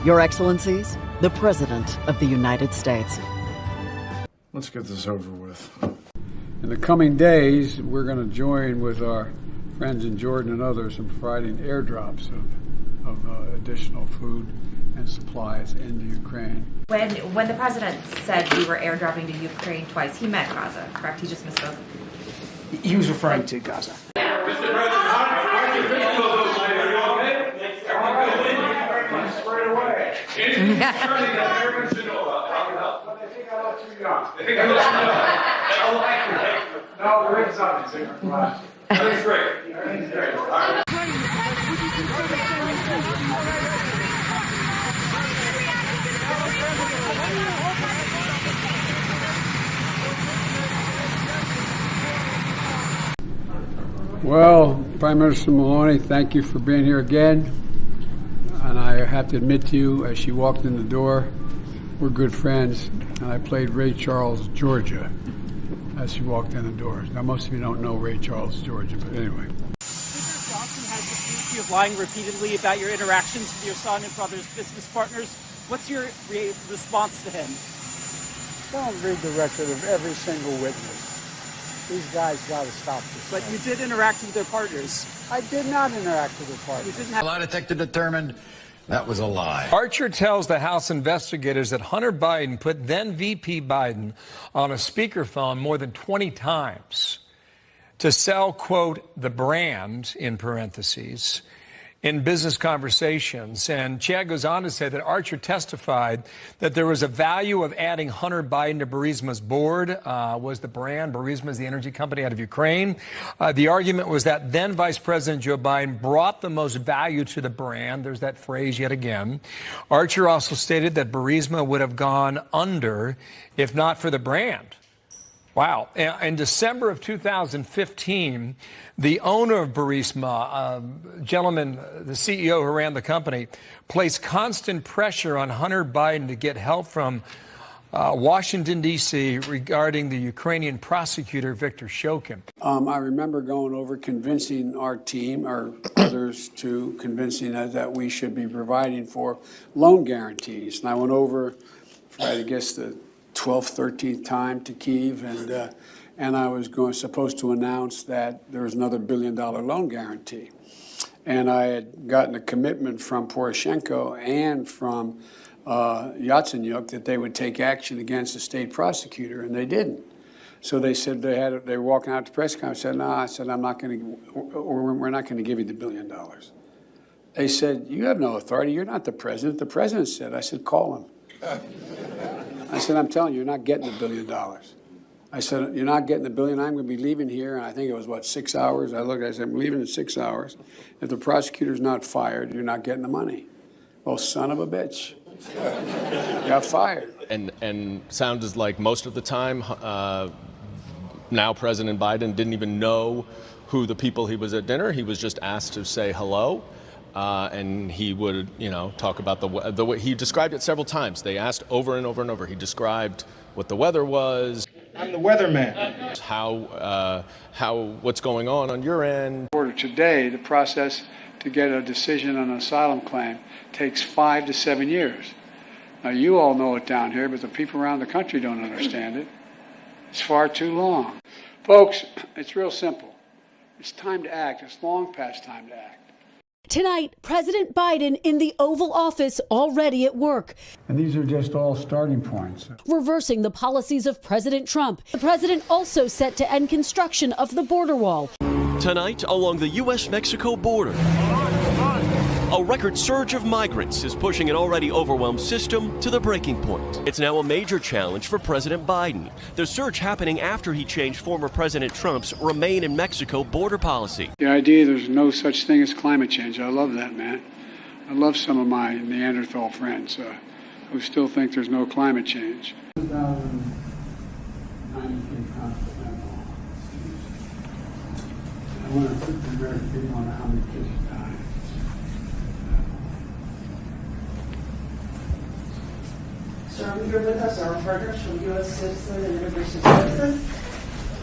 Your Excellencies, the President of the United States. Let's get this over with. In the coming days, we're going to join with our friends in Jordan and others in providing airdrops of additional food and supplies into Ukraine. When the president said we were airdropping to Ukraine twice, he meant Gaza, correct? He just misspoke. He was referring to Gaza. Mr. President, how do you feel those ladies? Are you okay? Everything's squared away. Anything concerning that Americans should know about? How can help? Well, they think I look too young. They think I look too young. No, there is something, sir. Everything's great. Everything's great. All right. Well, Prime Minister Maloney, thank you for being here again. And I have to admit to you, as she walked in the door, we're good friends, and I played Ray Charles, Georgia, as she walked in the door. Now, most of you don't know Ray Charles, Georgia, but anyway. Speaker Johnson has accused you of lying repeatedly about your interactions with your son and brother's business partners. What's your response to him? Don't read the record of every single witness. These guys got to stop this. But you did interact with their partners. I did not interact with their partners. You didn't have. A lie detector determined that was a lie. Archer tells the House investigators that Hunter Biden put then VP Biden on a speakerphone more than 20 times to sell, quote, the brand, in parentheses, in business conversations. And Chad goes on to say that Archer testified that there was a value of adding Hunter Biden to Burisma's board, was the brand. Burisma is the energy company out of Ukraine. The argument was that then Vice President Joe Biden brought the most value to the brand. There's that phrase yet again. Archer also stated that Burisma would have gone under if not for the brand. Wow. In December of 2015, the owner of Burisma, gentleman, the CEO who ran the company, placed constant pressure on Hunter Biden to get help from Washington, D.C. regarding the Ukrainian prosecutor, Viktor Shokin. I remember going over convincing our team, or others too, convincing us that we should be providing for loan guarantees. And I went over for, I guess, the 12th, 13th time to Kyiv, and I was supposed to announce that there was another $1 billion loan guarantee. And I had gotten a commitment from Poroshenko and from Yatsenyuk that they would take action against the state prosecutor, and they didn't. So they said they were walking out to press conference. I said, no, I said, we're not going to give you the $1 billion. They said, you have no authority. You're not the president. The president said. I said, call him. I said, I'm telling you, you're not getting $1 billion. I said, you're not getting $1 billion. I'm going to be leaving here. And I think it was, 6 hours? I said, I'm leaving in 6 hours. If the prosecutor's not fired, you're not getting the money. Well, son of a bitch. Got fired. And sounds like most of the time, now President Biden didn't even know who the people he was at dinner. He was just asked to say hello. And he would, talk about the way he described it several times. They asked over and over and over. He described what the weather was. I'm the weatherman. What's going on your end. Today, the process to get a decision on an asylum claim takes 5 to 7 years. Now, you all know it down here, but the people around the country don't understand it. It's far too long. Folks, it's real simple. It's time to act. It's long past time to act. Tonight, President Biden in the Oval Office already at work. And these are just all starting points. Reversing the policies of President Trump. The president also set to end construction of the border wall. Tonight, along the U.S.-Mexico border, a record surge of migrants is pushing an already overwhelmed system to the breaking point. It's now a major challenge for President Biden. The surge happening after he changed former President Trump's Remain in Mexico border policy. The idea there's no such thing as climate change, I love that, man. I love some of my Neanderthal friends who still think there's no climate change. 2093 continental. I want to put the American people on how many kids died. So are we here with us, our partners from U.S. Citizen and Immigration Services?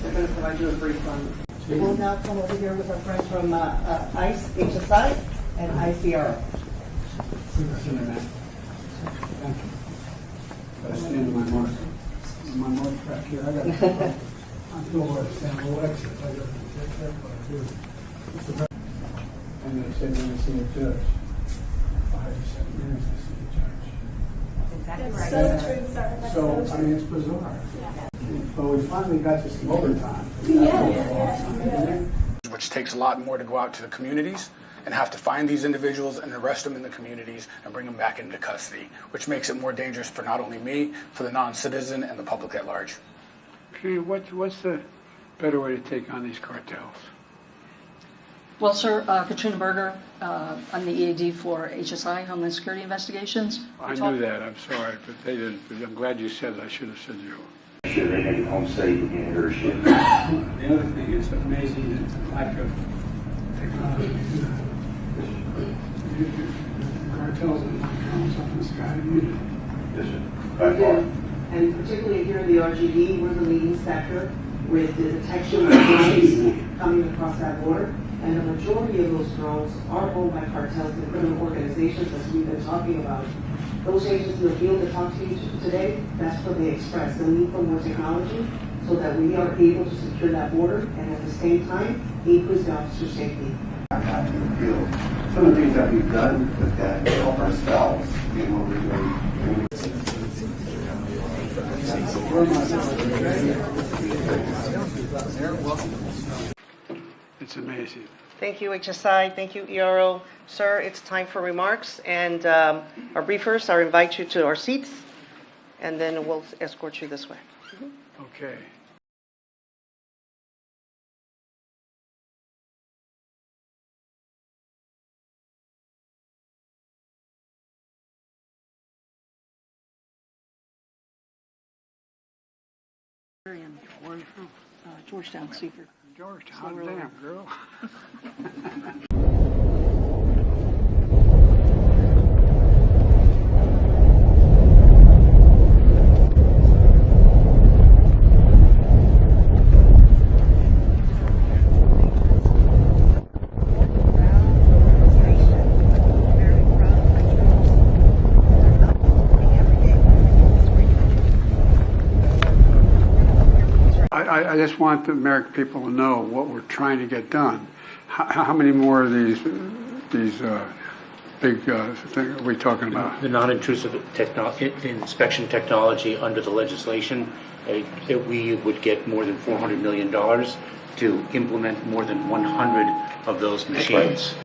They're going to provide you a brief on. We'll now come over here with our friends from ICE, HSI, and ICR. Thank you. That's the end of my mark. My mark back here. I got I'm still going to stand a little exit. I got to take care of what I do. And they said when they see a judge, 5 to 7 years to see a judge. Exactly That's right. so true, sir. That's So, so I true. mean, it's bizarre. But we finally got to some overtime. Which takes a lot more to go out to the communities and have to find these individuals and arrest them in the communities and bring them back into custody, which makes it more dangerous for not only me, for the non-citizen and the public at large. Okay, what's the better way to take on these cartels? Well, sir, Katrina Berger, I'm the EAD for HSI, Homeland Security Investigations. I knew that, I'm sorry, but they didn't. I'm glad you said it. I should have said you. Sure they make it home safe in her ship. The other thing, it's amazing the lack of technology. Cartels and drones up in the sky. Yes, sir. By far. And particularly here in the RGD, we're the leading sector with the detection of drones coming across that border. And the majority of those drones are owned by cartels and criminal organizations, as we've been talking about. Those agents in the field that talk to you today, that's what they express, the need for more technology so that we are able to secure that border and at the same time increase the officer safety. I'm happy to feel some of the things that we've done with that to help ourselves in what we're doing. It's amazing. Thank you, HSI. Thank you, ERO. Sir, it's time for remarks. And our briefers, I invite you to our seats, and then we'll escort you this way. Okay. Where are you from? Georgetown, Seeker. Georgetown, damn, girl. I just want the American people to know what we're trying to get done. How many more of these big things are we talking about? The non-intrusive inspection technology under the legislation, we would get more than $400 million to implement more than 100 of those machines.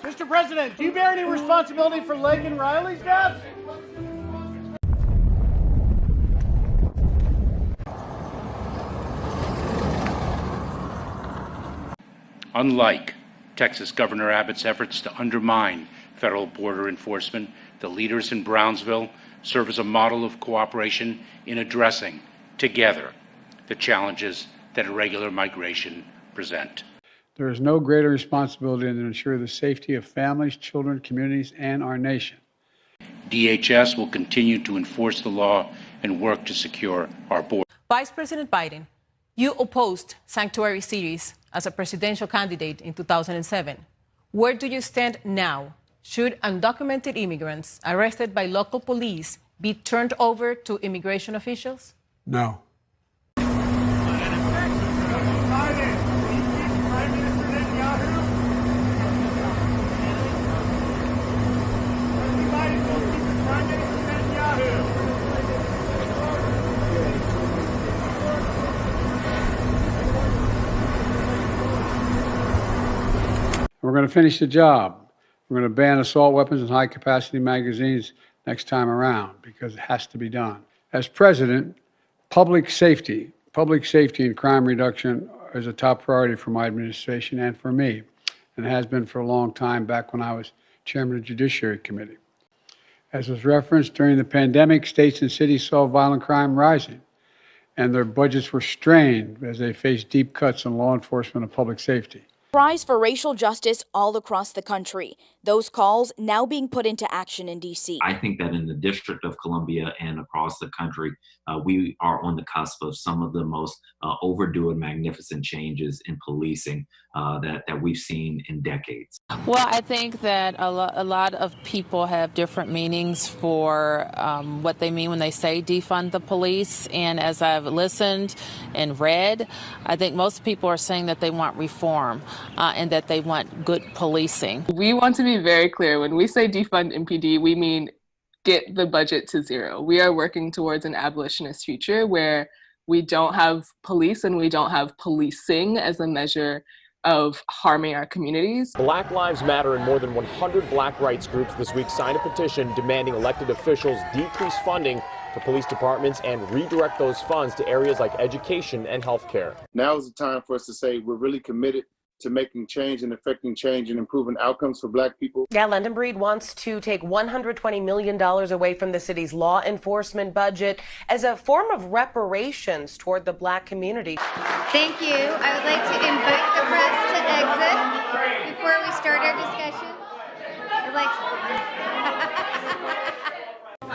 Mr. President, do you bear any responsibility for Lake and Riley's death? Unlike Texas Governor Abbott's efforts to undermine federal border enforcement, the leaders in Brownsville serve as a model of cooperation in addressing, together, the challenges that irregular migration present. There is no greater responsibility than to ensure the safety of families, children, communities, and our nation. DHS will continue to enforce the law and work to secure our border. Vice President Biden, you opposed sanctuary cities as a presidential candidate in 2007. Where do you stand now? Should undocumented immigrants arrested by local police be turned over to immigration officials? No. We're going to finish the job. We're going to ban assault weapons and high-capacity magazines next time around because it has to be done. As president, public safety and crime reduction is a top priority for my administration and for me, and it has been for a long time back when I was chairman of the Judiciary Committee. As was referenced, during the pandemic, states and cities saw violent crime rising, and their budgets were strained as they faced deep cuts in law enforcement and public safety. Cries for racial justice all across the country. Those calls now being put into action in D.C. I think that in the District of Columbia and across the country, we are on the cusp of some of the most overdue and magnificent changes in policing that we've seen in decades. Well, I think that a lot of people have different meanings for what they mean when they say defund the police. And as I've listened and read, I think most people are saying that they want reform and that they want good policing. We want to be very clear. When we say defund MPD, we mean get the budget to zero. We are working towards an abolitionist future where we don't have police and we don't have policing as a measure of harming our communities. Black Lives Matter and more than 100 black rights groups this week signed a petition demanding elected officials decrease funding for police departments and redirect those funds to areas like education and healthcare. Now is the time for us to say we're really committed to making change and affecting change and improving outcomes for black people. Yeah, London Breed wants to take $120 million away from the city's law enforcement budget as a form of reparations toward the black community. Thank you. I would like to invite the press to exit before we start our discussion.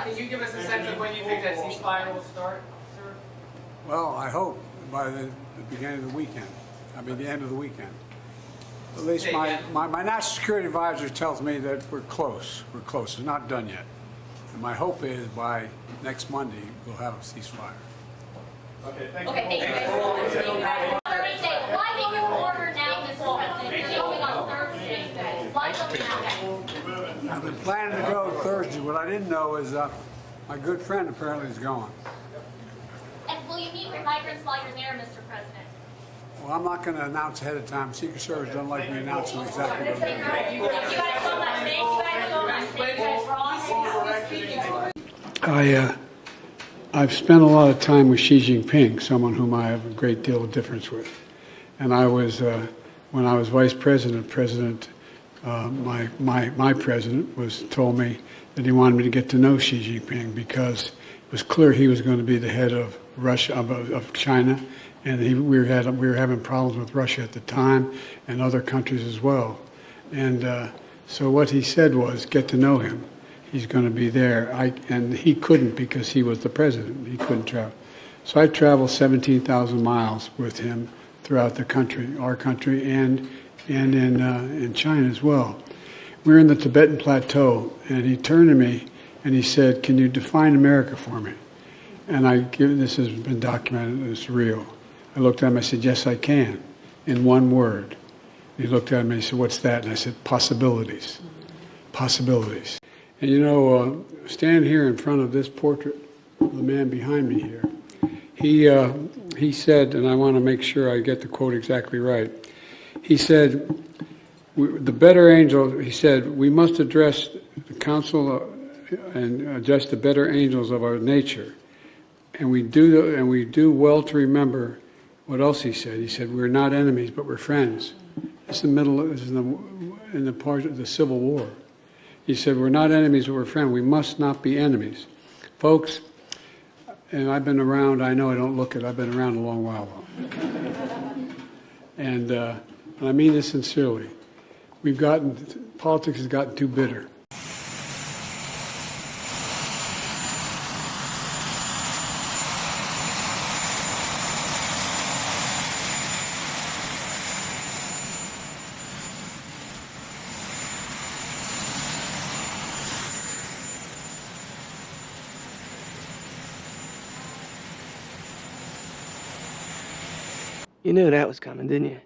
Can you give us a sense of when you think that ceasefire will start, sir? Well, I hope by the beginning of the weekend. I mean, the end of the weekend. At least my national security advisor tells me that we're close. We're close. It's not done yet. And my hope is by next Monday, we'll have a ceasefire. Okay, thank you. Okay, thank you. Thursday, why did you order now, Mr. President? You're going on Thursday. Why don't now? I've been planning to go Thursday. What I didn't know is my good friend apparently is going. And will you meet with migrants while you're there, Mr. President? Well, I'm not going to announce ahead of time. Secret Service doesn't like me announcing exactly what I'm doing. I've spent a lot of time with Xi Jinping, someone whom I have a great deal of difference with. And I was, when I was vice president, my president told me that he wanted me to get to know Xi Jinping because it was clear he was going to be the head of Russia, of China. And we were having problems with Russia at the time and other countries as well. And so what he said was, get to know him. He's going to be there. And he couldn't because he was the president. He couldn't travel. So I traveled 17,000 miles with him throughout the country, our country, and in China as well. We were in the Tibetan Plateau, and he turned to me and he said, can you define America for me? And this has been documented, it's real. I looked at him, I said, yes, I can, in one word. He looked at me and he said, what's that? And I said, possibilities. Possibilities. And you know, stand here in front of this portrait of the man behind me here. He said, and I want to make sure I get the quote exactly right. He said, the better angel, he said, we must address the council and address the better angels of our nature. And we do well to remember what else he said. He said, we're not enemies, but we're friends. It's in the part of the Civil War. He said, we're not enemies, but we're friends. We must not be enemies. Folks, and I've been around, I know I don't look it, I've been around a long while. And I mean this sincerely. Politics has gotten too bitter. You knew that was coming, didn't you?